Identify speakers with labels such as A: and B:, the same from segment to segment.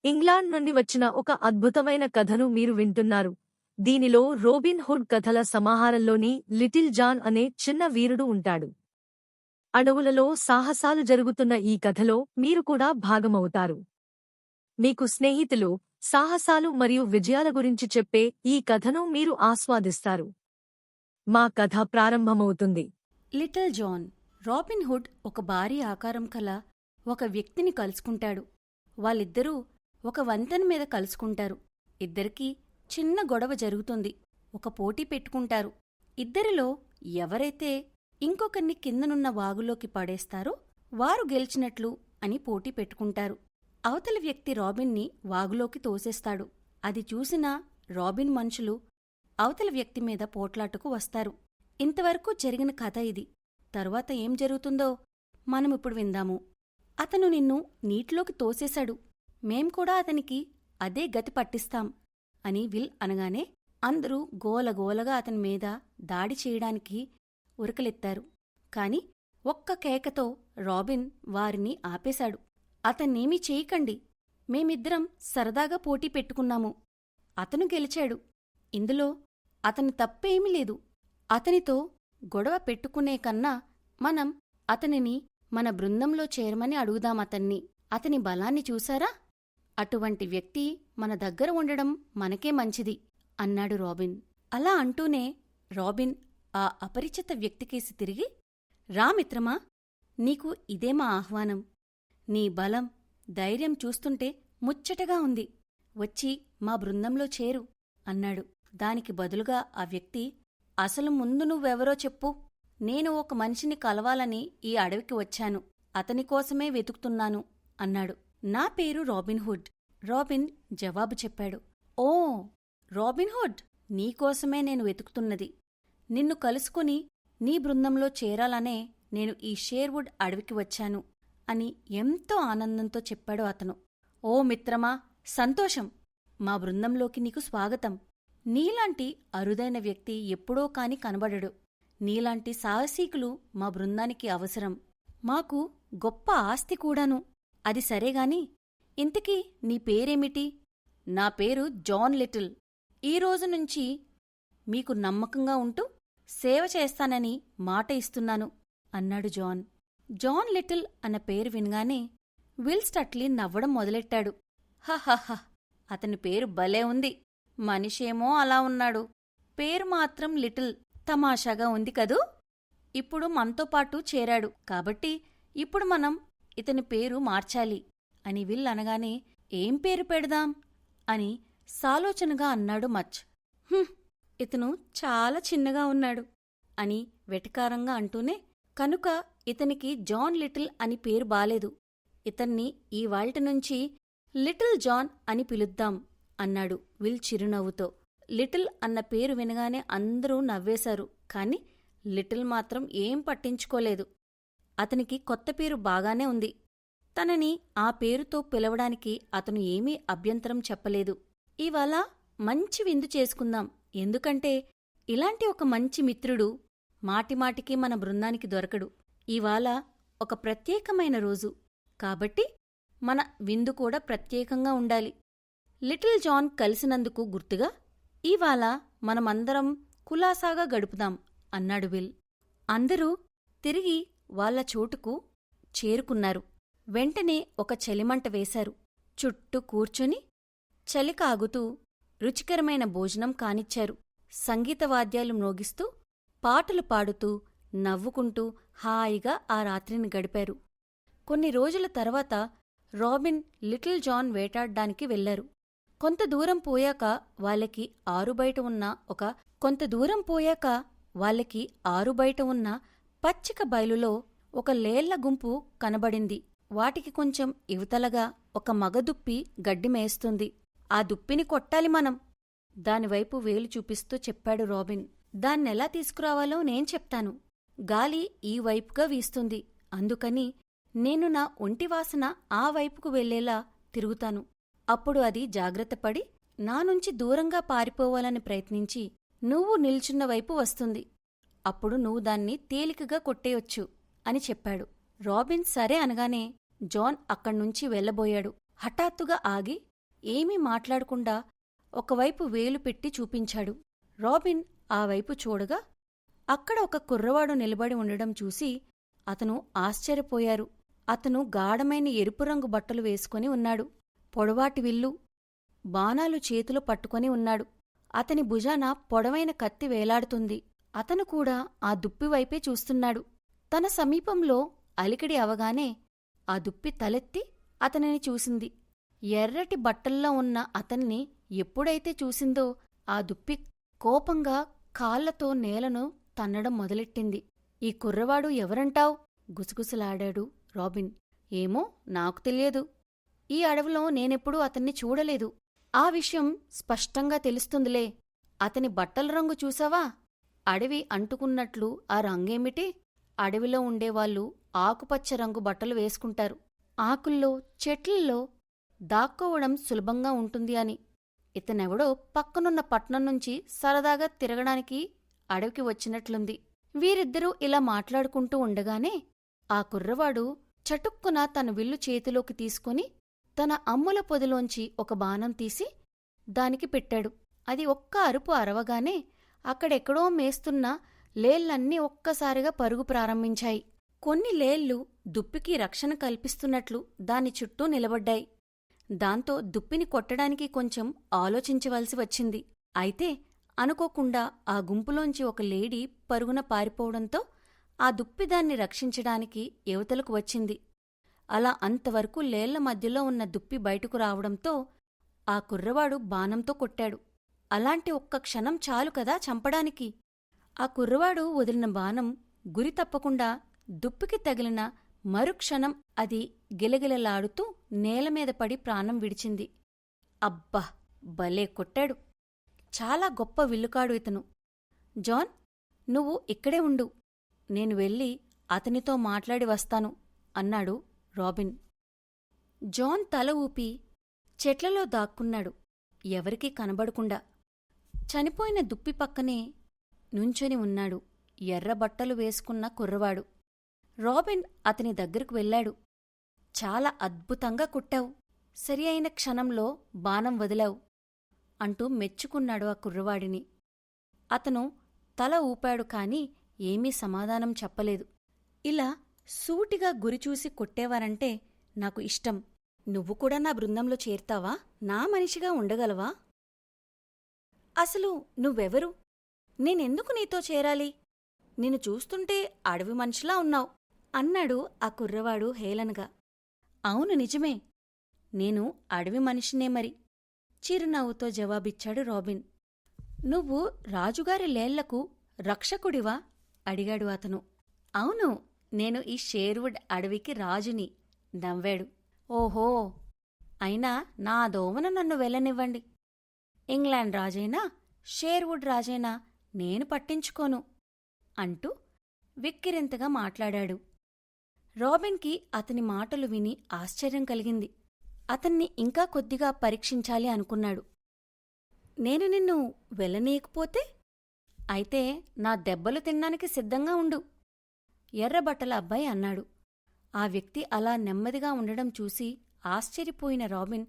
A: England నుండి వచ్చిన ఒక అద్భుతమైన కథను మీరు వింటున్నారు. దీనిలో రోబిన్ హుడ్ కథల సమాహారంలోని లిటిల్ జాన్ అనే చిన్న వీరుడు ఉంటాడు. అడవులలో సాహసాలు జరుగుతున్న ఈ కథలో మీరు కూడా భాగమవుతారు. మీకు స్నేహితులు, సాహసాలు మరియు విజయాల గురించి చెప్పే ఈ కథను మీరు ఆస్వాదిస్తారు. మా కథ ప్రారంభమవుతుంది.
B: Little John. రాబిన్ హుడ్ ఒక భారీ ఆకారం కల ఒక వ్యక్తిని కలుసుకుంటాడు. వాళ్ళిద్దరూ ఒక వంతెన మీద కలుసుకుంటారు. ఇద్దరికీ చిన్న గొడవ జరుగుతుంది. ఒక పోటీ పెట్టుకుంటారు. ఇద్దరిలో ఎవరైతే ఇంకొకరిని కిందనున్న వాగులోకి పడేస్తారో వారు గెలిచినట్లు అని పోటీ పెట్టుకుంటారు. అవతలి వ్యక్తి రాబిన్ని వాగులోకి తోసేస్తాడు. అది చూసిన రాబిన్ మనుషులు అవతలి వ్యక్తి మీద పోట్లాటకు వస్తారు. ఇంతవరకు జరిగిన కథ ఇది. తరువాత ఏం జరుగుతుందో మనమిప్పుడు విందాము. అతను నిన్ను నీటిలోకి తోసేశాడు. మేం కూడా అతనికి అదే గతి పట్టిస్తాం అని విల్ అనగానే అందరూ గోలగోలగా అతని మీద దాడి చేయడానికి ఉరకలెత్తారు. కాని ఒక్క కేకతో రాబిన్ వారిని ఆపేశాడు. అతన్నేమీ చేయకండి. మేమిద్దరం సరదాగా పోటీ పెట్టుకున్నాము. అతను గెలిచాడు. ఇందులో అతని తప్పేమీ లేదు. అతనితో గొడవ పెట్టుకునే కన్నా మనం అతనిని మన బృందంలో చేరమని అడుగుదామతన్ని. అతని బలాన్ని చూశారా? అటువంటి వ్యక్తి మన దగ్గర ఉండడం మనకే మంచిది అన్నాడు రాబిన్. అలా అంటూనే రాబిన్ ఆ అపరిచిత వ్యక్తికేసి తిరిగి, రా మిత్రమా, నీకు ఇదే మా ఆహ్వానం. నీ బలం, ధైర్యం చూస్తుంటే ముచ్చటగా ఉంది. వచ్చి మా బృందంలో చేరు అన్నాడు. దానికి బదులుగా ఆ వ్యక్తి, అసలు ముందు నువ్వెవరో చెప్పు. నేను ఒక మనిషిని కలవాలని ఈ అడవికి వచ్చాను. అతనికోసమే వెతుకుతున్నాను అన్నాడు. నా పేరు రాబిన్ హుడ్. రాబిన్ జవాబు చెప్పాడు. ఓ రాబిన్ హుడ్, నీకోసమే నేను వెతుకుతున్నది. నిన్ను కలుసుకుని నీ బృందంలో చేరాలనే నేను ఈ షేర్వుడ్ అడవికి వచ్చాను అని ఎంతో ఆనందంతో చెప్పాడు అతను. ఓ మిత్రమా, సంతోషం. మా బృందంలోకి నీకు స్వాగతం. నీలాంటి అరుదైన వ్యక్తి ఎప్పుడో కాని కనబడడు. నీలాంటి సాహసీకులు మా బృందానికి అవసరం. మాకు గొప్ప ఆస్తి కూడాను. అది సరేగాని, ఇంతకీ నీ పేరేమిటి? నా పేరు జాన్ లిటిల్. ఈరోజునుంచి మీకు నమ్మకంగా ఉంటూ సేవ చేస్తానని మాట ఇస్తున్నాను అన్నాడు జాన్. జాన్ లిటిల్ అన్న పేరు వినగానే విల్ స్టట్లీ నవ్వడం మొదలెట్టాడు. హహహ, అతని పేరు భలే ఉంది. మనిషేమో అలా ఉన్నాడు, పేరు మాత్రం లిటిల్. తమాషాగా ఉంది కదూ? ఇప్పుడు మనతో పాటు చేరాడు కాబట్టి ఇప్పుడు మనం ఇతని పేరు మార్చాలి అని విల్ అనగానే, ఏం పేరు పెడదాం అని సాలోచనగా అన్నాడు మచ్. ఇతను చాలా చిన్నగా ఉన్నాడు అని వెటకారంగా అంటూనే, కనుక ఇతనికి జాన్ లిటిల్ అని పేరు బాలేదు. ఇతన్ని ఈవాళ్టినుంచి లిటిల్ జాన్ అని పిలుద్దాం అన్నాడు విల్ చిరునవ్వుతో. లిటిల్ అన్న పేరు వినగానే అందరూ నవ్వేశారు. కాని లిటిల్ మాత్రం ఏం పట్టించుకోలేదు. అతనికి కొత్త పేరు బాగానే ఉంది. తనని ఆ పేరుతో పిలవడానికి అతను ఏమీ అభ్యంతరం చెప్పలేదు. ఇవాళ మంచి విందు చేసుకుందాం. ఎందుకంటే ఇలాంటి ఒక మంచి మిత్రుడు మాటిమాటికి మన బృందానికి దొరకడు. ఇవాళ ఒక ప్రత్యేకమైన రోజు కాబట్టి మన విందు కూడా ప్రత్యేకంగా ఉండాలి. లిటిల్ జాన్ కలిసినందుకు గుర్తుగా ఇవాళ మనమందరం కులాసాగా గడుపుదాం అన్నాడు విల్. అందరూ తిరిగి వాళ్ల చోటుకు చేరుకున్నారు. వెంటనే ఒక చలిమంట వేశారు. చుట్టూ కూర్చొని చలి కాగుతూ రుచికరమైన భోజనం కానిచ్చారు. సంగీతవాద్యాలు మ్రోగిస్తూ, పాటలు పాడుతూ, నవ్వుకుంటూ హాయిగా ఆ రాత్రిని గడిపారు. కొన్ని రోజుల తర్వాత రాబిన్, లిటిల్ జాన్ వేటాడ్డానికి వెళ్లారు. కొంత దూరం పోయాక వాళ్ళకి ఆరుబయట ఉన్న పచ్చిక బయలులో ఒక లేళ్ల గుంపు కనబడింది. వాటికి కొంచెం ఇవతలగా ఒక మగదుప్పి గడ్డి మేస్తుంది. ఆ దుప్పిని కొట్టాలి మనం, దానివైపు వేలు చూపిస్తూ చెప్పాడు రాబిన్. దాన్నెలా తీసుకురావాలో నేను చెప్తాను. గాలి ఈ వైపుగా వీస్తుంది. అందుకని నేను నా ఒంటివాసన ఆ వైపుకు వెళ్లేలా తిరుగుతాను. అప్పుడు అది జాగ్రత్తపడి నానుంచి దూరంగా పారిపోవాలని ప్రయత్నించి నువ్వు నిల్చున్న వైపు వస్తుంది. అప్పుడు నువ్వు దాన్ని తేలికగా కొట్టేయొచ్చు అని చెప్పాడు. రాబిన్ సరే అనగానే జాన్ అక్కడ్నుంచి వెళ్లబోయాడు. హఠాత్తుగా ఆగి ఏమీ మాట్లాడకుండా ఒకవైపు వేలు పెట్టి చూపించాడు. రాబిన్ ఆ వైపు చూడగా అక్కడ ఒక కుర్రవాడు నిలబడి ఉండడం చూసి అతను ఆశ్చర్యపోయారు. అతను గాఢమైన ఎరుపు రంగు బట్టలు వేసుకొని ఉన్నాడు. పొడవాటి విల్లు, బాణాలు చేతిలో పట్టుకొని ఉన్నాడు. అతని భుజాన పొడవైన కత్తి వేలాడుతుంది. అతను కూడా ఆ దుప్పివైపే చూస్తున్నాడు. తన సమీపంలో అలికిడి అవగానే ఆ దుప్పి తలెత్తి అతనిని చూసింది. ఎర్రటి బట్టల్లో ఉన్న అతన్ని ఎప్పుడైతే చూసిందో ఆ దుప్పి కోపంగా కాళ్లతో నేలను తన్నడం మొదలెట్టింది. ఈ కుర్రవాడు ఎవరంటావ్? గుసగుసలాడాడు రాబిన్. ఏమో, నాకు తెలియదు. ఈ అడవిలో నేనెప్పుడూ అతన్ని చూడలేదు. ఆ విషయం స్పష్టంగా తెలుస్తుందిలే. అతని బట్టల రంగు చూసావా? అడవి అంటుకున్నట్లు ఆ రంగేమిటి? అడవిలో ఉండేవాళ్ళు ఆకుపచ్చ రంగు బట్టలు వేసుకుంటారు. ఆకుల్లో, చెట్లల్లో దాక్కోవడం సులభంగా ఉంటుంది అని. ఇతనెవడో పక్కనున్న పట్నం నుంచి సరదాగా తిరగడానికి అడవికి వచ్చినట్లుంది. వీరిద్దరూ ఇలా మాట్లాడుకుంటూ ఉండగానే ఆ కుర్రవాడు చటుక్కున తన విల్లు చేతిలోకి తీసుకొని తన అమ్ముల పొదిలోంచి ఒక బాణం తీసి దానికి పెట్టాడు. అది ఒక్క అరుపు అరవగానే అక్కడెక్కడో మేస్తున్న లేళ్లన్నీ ఒక్కసారిగా పరుగు ప్రారంభించాయి. కొన్ని లేళ్లు దుప్పికి రక్షణ కల్పిస్తున్నట్లు దాని చుట్టూ నిలబడ్డాయి. దాంతో దుప్పిని కొట్టడానికి కొంచెం ఆలోచించవలసి వచ్చింది. అయితే అనుకోకుండా ఆ గుంపులోంచి ఒక లేడీ పరుగున పారిపోవడంతో ఆ దుప్పి దాన్ని రక్షించడానికి యువతలకు వచ్చింది. అలా అంతవరకు లేళ్ల మధ్యలో ఉన్న దుప్పి బయటకు రావడంతో ఆ కుర్రవాడు బాణంతో కొట్టాడు. అలాంటి ఒక్క క్షణం చాలు కదా చంపడానికి. ఆ కుర్రవాడు వదిలిన బాణం గురి తప్పకుండా దుప్పికి తగిలిన మరుక్షణం అది గిలగిలలాడుతూ నేలమీద పడి ప్రాణం విడిచింది. అబ్బా, భలే కొట్టాడు! చాలా గొప్ప విల్లుకాడు ఇతను. జాన్, నువ్వు ఇక్కడే ఉండు. నేను వెళ్ళి అతనితో మాట్లాడి వస్తాను అన్నాడు రాబిన్. జాన్ తల ఊపి చెట్లలో దాక్కున్నాడు, ఎవరికీ కనబడకుండా. చనిపోయిన దుప్పి పక్కనే నుంచొని ఉన్నాడు ఎర్రబట్టలు వేసుకున్న కుర్రవాడు. రాబిన్ అతని దగ్గరకు వెళ్ళాడు. చాలా అద్భుతంగా కుట్టావు, సరి అయిన క్షణంలో బాణం వదిలావు అంటూ మెచ్చుకున్నాడు ఆ కుర్రవాడిని. అతను తల ఊపాడు కాని ఏమీ సమాధానం చెప్పలేదు. ఇలా సూటిగా గురిచూసి కొట్టేవారంటే నాకు ఇష్టం. నువ్వు కూడా నా బృందంలో చేర్తావా? నా మనిషిగా ఉండగలవా? అసలు నువ్వెవరు? నేనెందుకు నీతో చేరాలి? నిన్ను చూస్తుంటే అడవి మనిషిలా ఉన్నావు అన్నాడు ఆ కుర్రవాడు హేళనగా. అవును, నిజమే. నేను అడవి మనిషినే మరి, చిరునవ్వుతో జవాబిచ్చాడు రాబిన్. నువ్వు రాజుగారి లేళ్లకు రక్షకుడివా? అడిగాడు అతను. అవును, నేను ఈ షేర్వుడ్ అడవికి రాజుని నవ్వాడు. ఓహో, అయినా నా దోవన నన్ను వెళ్ళనివ్వండి. ఇంగ్లాండ్ రాజైనా షేర్వుడ్ రాజైనా నేను పట్టించుకోను అంటూ విక్కిరింతగా మాట్లాడాడు. రాబిన్కి అతని మాటలు విని ఆశ్చర్యం కలిగింది. అతన్ని ఇంకా కొద్దిగా పరీక్షించాలి అనుకున్నాడు. నేను నిన్ను వెళ్ళనీయకపోతే? అయితే నా దెబ్బలు తినడానికి సిద్ధంగా ఉండు, ఎర్రబట్టల అబ్బాయి అన్నాడు. ఆ వ్యక్తి అలా నెమ్మదిగా ఉండడం చూసి ఆశ్చర్యపోయిన రాబిన్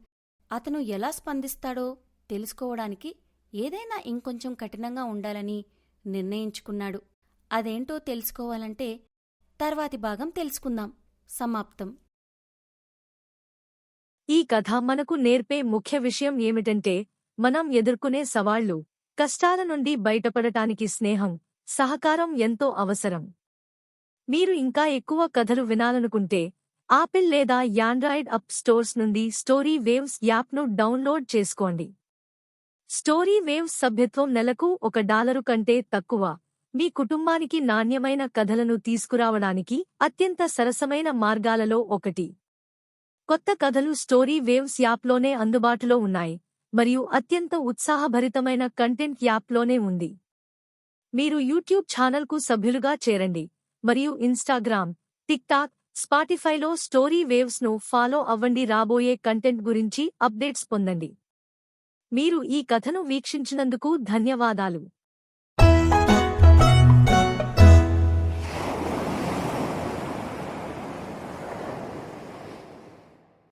B: అతను ఎలా స్పందిస్తాడో తెలుసుకోవడానికి ఏదైనా ఇంకొంచెం కఠినంగా ఉండాలని నిర్ణయించుకున్నాడు. అదేంటో తెలుసుకోవాలంటే తర్వాతి భాగం తెలుసుకుందాం. సమాప్తం.
A: ఈ కథ మనకు నేర్పే ముఖ్య విషయం ఏమిటంటే, మనం ఎదుర్కొనే సవాళ్లు, కష్టాల నుండి బయటపడటానికి స్నేహం, సహకారం ఎంతో అవసరం. మీరు ఇంకా ఎక్కువ కథలు వినాలనుకుంటే ఆపిల్ లేదా యాండ్రాయిడ్ అప్ స్టోర్స్ నుండి స్టోరీ వేవ్స్ యాప్ను డౌన్లోడ్ చేసుకోండి. స్టోరీ వేవ్స్ సభ్యత్వం నెలకు $1 కంటే తక్కువ. మీ కుటుంబానికి నాణ్యమైన కథలను తీసుకురావడానికి అత్యంత సరసమైన మార్గాలలో ఒకటి. కొత్త కథలు స్టోరీ వేవ్స్ యాప్లోనే అందుబాటులో ఉన్నాయి మరియు అత్యంత ఉత్సాహభరితమైన కంటెంట్ యాప్లోనే ఉంది. మీరు యూట్యూబ్ ఛానల్కు సభ్యులుగా చేరండి మరియు ఇన్స్టాగ్రామ్, టిక్టాక్, స్పాటిఫైలో స్టోరీ వేవ్స్ను ఫాలో అవ్వండి. రాబోయే కంటెంట్ గురించి అప్డేట్స్ పొందండి. మీరు ఈ కథను వీక్షించినందుకు ధన్యవాదాలు.